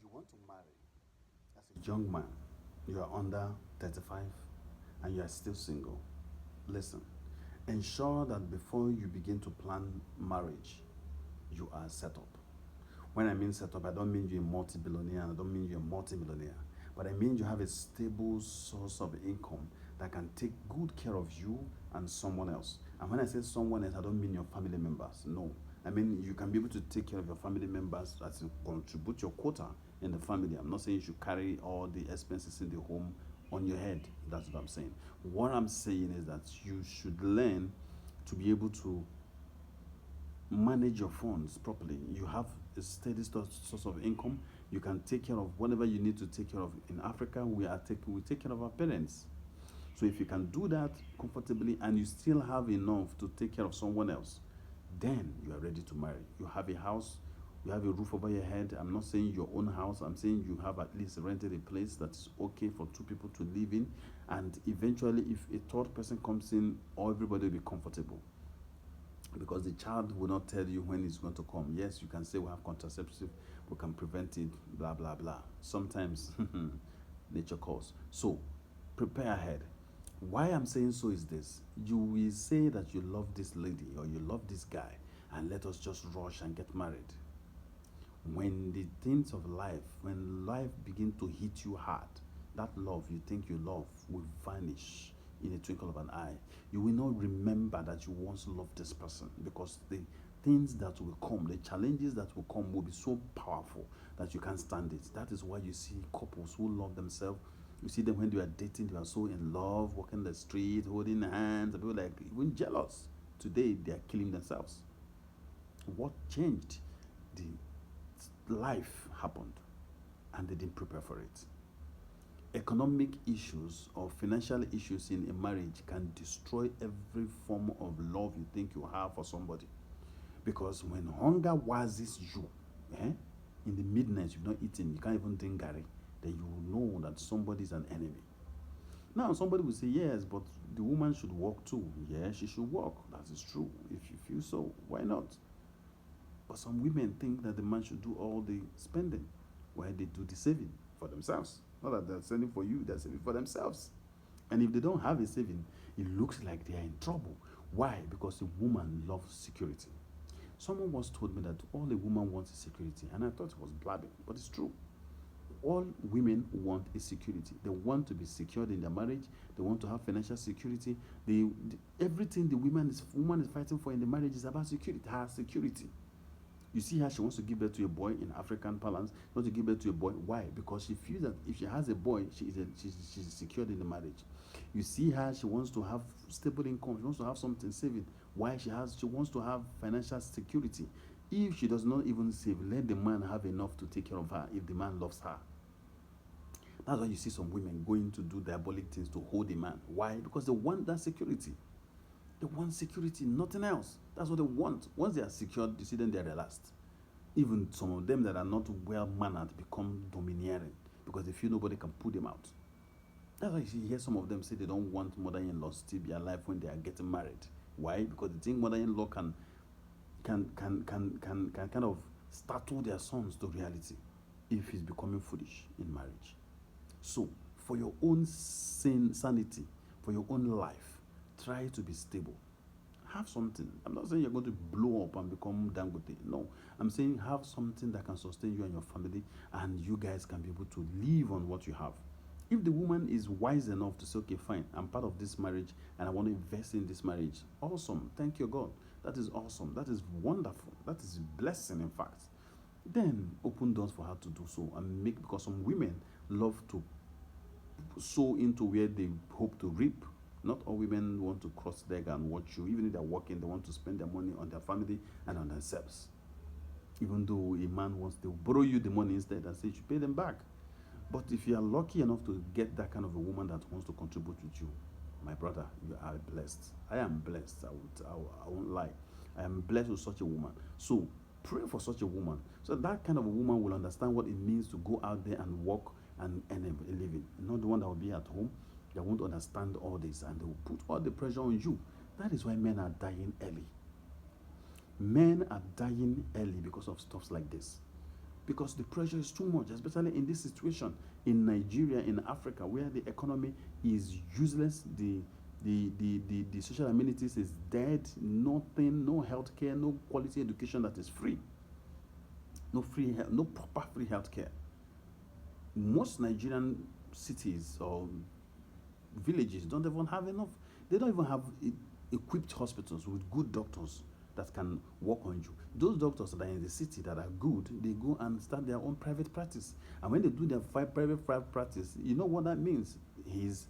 you want to marry as a young man, you are under 35 and you are still single, listen, ensure that before you begin to plan marriage, you are set up. When I mean set up, I don't mean you're a multi-billionaire, I don't mean you're a multi-millionaire, but I mean you have a stable source of income that can take good care of you and someone else. And when I say someone else, I don't mean your family members. No. I mean you can be able to take care of your family members as you contribute your quota in the family. I'm not saying you should carry all the expenses in the home on your head. That's what I'm saying. What I'm saying is that you should learn to be able to manage your funds properly. You have a steady source of income. You can take care of whatever you need to take care of. In Africa, we take care of our parents. So if you can do that comfortably and you still have enough to take care of someone else, then you are ready to marry. You have a house, you have a roof over your head. I'm not saying your own house, I'm saying you have at least rented a place that's okay for two people to live in. And eventually, if a third person comes in, everybody will be comfortable because the child will not tell you when it's going to come. Yes, you can say we have contraceptive, we can prevent it, blah, blah, blah. Sometimes nature calls. So prepare ahead. Why I'm saying so is this: you will say that you love this lady or you love this guy, and let us just rush and get married. When the things of life, when life begin to hit you hard, that love you think you love will vanish in a twinkle of an eye. You will not remember that you once loved this person because the things that will come, the challenges that will come will be so powerful that you can't stand it. That is why you see couples who love themselves. You see them when they are dating, they are so in love, walking the street, holding hands, and people like even jealous. Today they are killing themselves. What changed? The life happened and they didn't prepare for it. Economic issues or financial issues in a marriage can destroy every form of love you think you have for somebody. Because when hunger wazes you, eh, in the midnight you've not eaten, you can't even drink gari, then you will know that somebody is an enemy. Now somebody will say, yes, but the woman should work too. Yeah, she should work. That is true. If you feel so, why not? But some women think that the man should do all the spending while they do the saving for themselves. Not that they're saving for you, they're saving for themselves. And if they don't have a saving, it looks like they are in trouble. Why? Because a woman loves security. Someone once told me that all a woman wants is security, and I thought it was blabbing, but it's true. All women want is security. They want to be secured in their marriage. They want to have financial security. Everything the woman is fighting for in the marriage is about security. Her security. You see her, she wants to give birth to a boy in African parlance. She wants to give birth to a boy. Why? Because she feels that if she has a boy, she's secured in the marriage. You see her, she wants to have stable income. She wants to have something saving. Why? She wants to have financial security. If she does not even save, let the man have enough to take care of her if the man loves her. That's why you see some women going to do diabolic things to hold a man. Why? Because they want that security. They want security, nothing else. That's what they want. Once they are secured, you see them, they are relaxed. Even some of them that are not well mannered become domineering because they feel nobody can put them out. That's why you hear some of them say they don't want mother-in-laws to be alive when they are getting married. Why? Because they think mother-in-law can kind of startle their sons to reality if he's becoming foolish in marriage. So, for your own sanity, for your own life, try to be stable. Have something. I'm not saying you're going to blow up and become Dangote. No. I'm saying have something that can sustain you and your family, and you guys can be able to live on what you have. If the woman is wise enough to say, okay, fine, I'm part of this marriage and I want to invest in this marriage, awesome. Thank you, God. That is awesome. That is wonderful. That is a blessing, in fact. Then open doors for her to do so and make, because some women love to sow into where they hope to reap. Not all women want to cross leg and watch you. Even if they're working, they want to spend their money on their family and on themselves. Even though a man wants to borrow you the money instead and say you should pay them back. But if you are lucky enough to get that kind of a woman that wants to contribute with you, my brother, you are blessed. I am blessed. I won't lie. I am blessed with such a woman. So pray for such a woman. So that kind of a woman will understand what it means to go out there and work and earn a living. Not the one that will be at home. They won't understand all this and they will put all the pressure on you. That is why men are dying early. Men are dying early because of stuff like this. because the pressure is too much, especially in this situation in Nigeria, in Africa, where the economy is useless, the social amenities is dead, nothing, no healthcare, no quality education that is free, no proper free healthcare. Most Nigerian cities or villages don't even have enough. They don't even have equipped hospitals with good doctors that can work on you. Those doctors that are in the city that are good, they go and start their own private practice. And when they do their private practice, you know what that means? His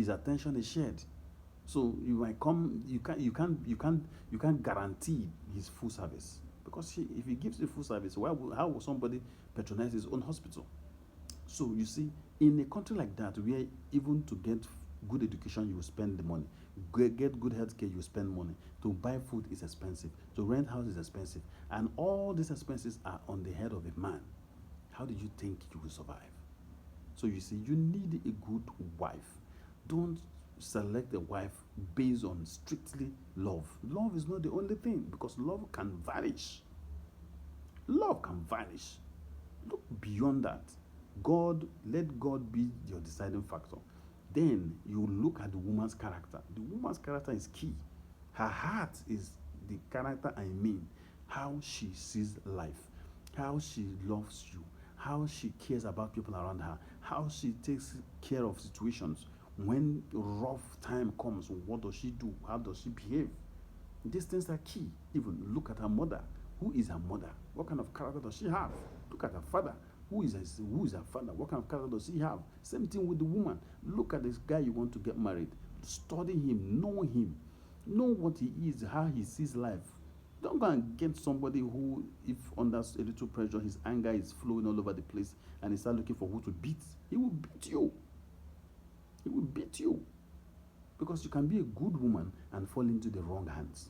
attention is shared. So you might come, you can't guarantee his full service, because if he gives you full service, how will somebody patronize his own hospital? So you see, in a country like that, where even to get good education, you will spend the money. Get good healthcare, you spend money. To buy food is expensive. To rent house is expensive. And all these expenses are on the head of a man. How do you think you will survive? So you see, you need a good wife. Don't select a wife based on strictly love. Love is not the only thing, because love can vanish. Love can vanish. Look beyond that. Let God be your deciding factor. Then you look at the woman's character. The woman's character is key. Her heart is the character, I mean. How she sees life, how she loves you, how she cares about people around her, how she takes care of situations. When rough time comes, what does she do? How does she behave? These things are key. Even look at her mother. Who is her mother? What kind of character does she have? Look at her father. Who is her father? What kind of character does he have? Same thing with the woman. Look at this guy you want to get married. Study him. Know what he is, how he sees life. Don't go and get somebody who, if under a little pressure, his anger is flowing all over the place, and he start looking for who to beat. He will beat you. He will beat you. Because you can be a good woman and fall into the wrong hands.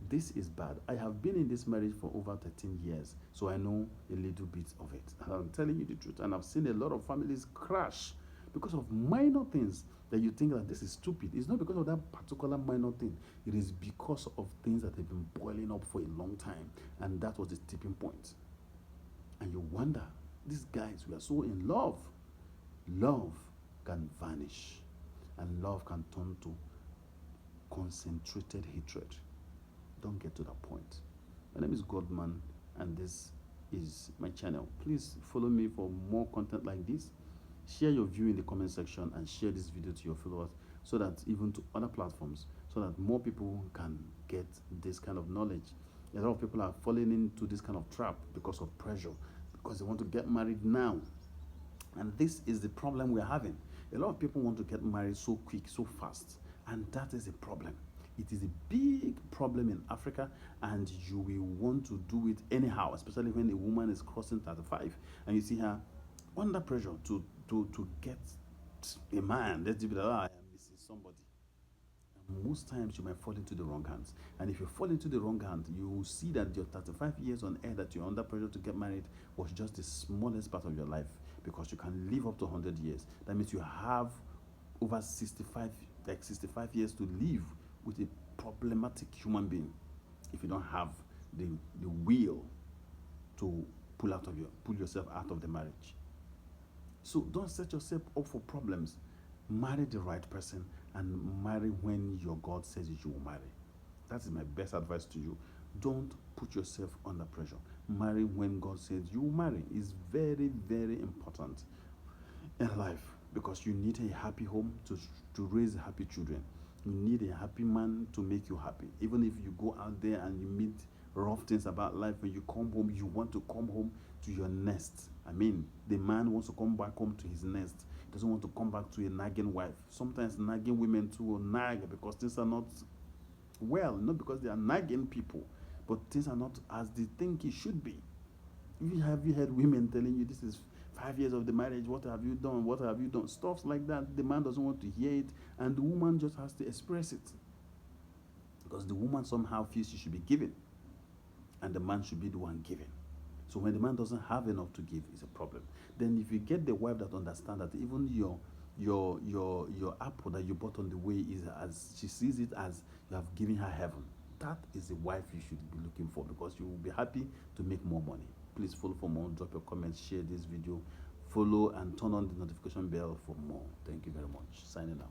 This is bad. I have been in this marriage for over 13 years, so I know a little bit of it. And I'm telling you the truth. And I've seen a lot of families crash because of minor things that you think that this is stupid. It's not because of that particular minor thing. It is because of things that have been boiling up for a long time. And that was the tipping point. And you wonder, these guys, we are so in love. Love can vanish. And love can turn to concentrated hatred. Don't get to that point. My name is Godman, and this is my channel. Please follow me for more content like this. Share your view in the comment section, and share this video to your followers, so that even to other platforms, so that more people can get this kind of knowledge. A lot of people are falling into this kind of trap because of pressure, because they want to get married now. And this is the problem we're having. A lot of people want to get married so quick, so fast, and that is a problem. It is a big problem in Africa, and you will want to do it anyhow, especially when a woman is crossing 35 and you see her under pressure to get a man. Let's be like, I am missing somebody. And most times you might fall into the wrong hands. And if you fall into the wrong hand, you will see that your 35 years on air that you're under pressure to get married was just the smallest part of your life, because you can live up to 100 years. That means you have over 65 years to live with a problematic human being if you don't have the will to pull yourself out of the marriage. So don't set yourself up for problems. Marry the right person, and marry when your God says you will marry. That is my best advice to you. Don't put yourself under pressure. Marry when God says you will marry. It's very, very important in life, because you need a happy home to raise happy children. You need a happy man to make you happy. Even if you go out there and you meet rough things about life, when you come home, you want to come home to your nest. I mean, the man wants to come back home to his nest. He doesn't want to come back to a nagging wife. Sometimes nagging women too will nag because things are not well, not because they are nagging people, but things are not as they think it should be. Have you heard women telling you, this is 5 years of the marriage, what have you done? What have you done? Stuff like that. The man doesn't want to hear it, and the woman just has to express it, because the woman somehow feels she should be giving, and the man should be the one giving. So when the man doesn't have enough to give, it's a problem. Then if you get the wife that understands that even your apple that you bought on the way is, as she sees it, as you have given her heaven, that is the wife you should be looking for, because you will be happy to make more money. Please follow for more. Drop your comments, share this video, follow, and turn on the notification bell for more. Thank you very much. Signing out.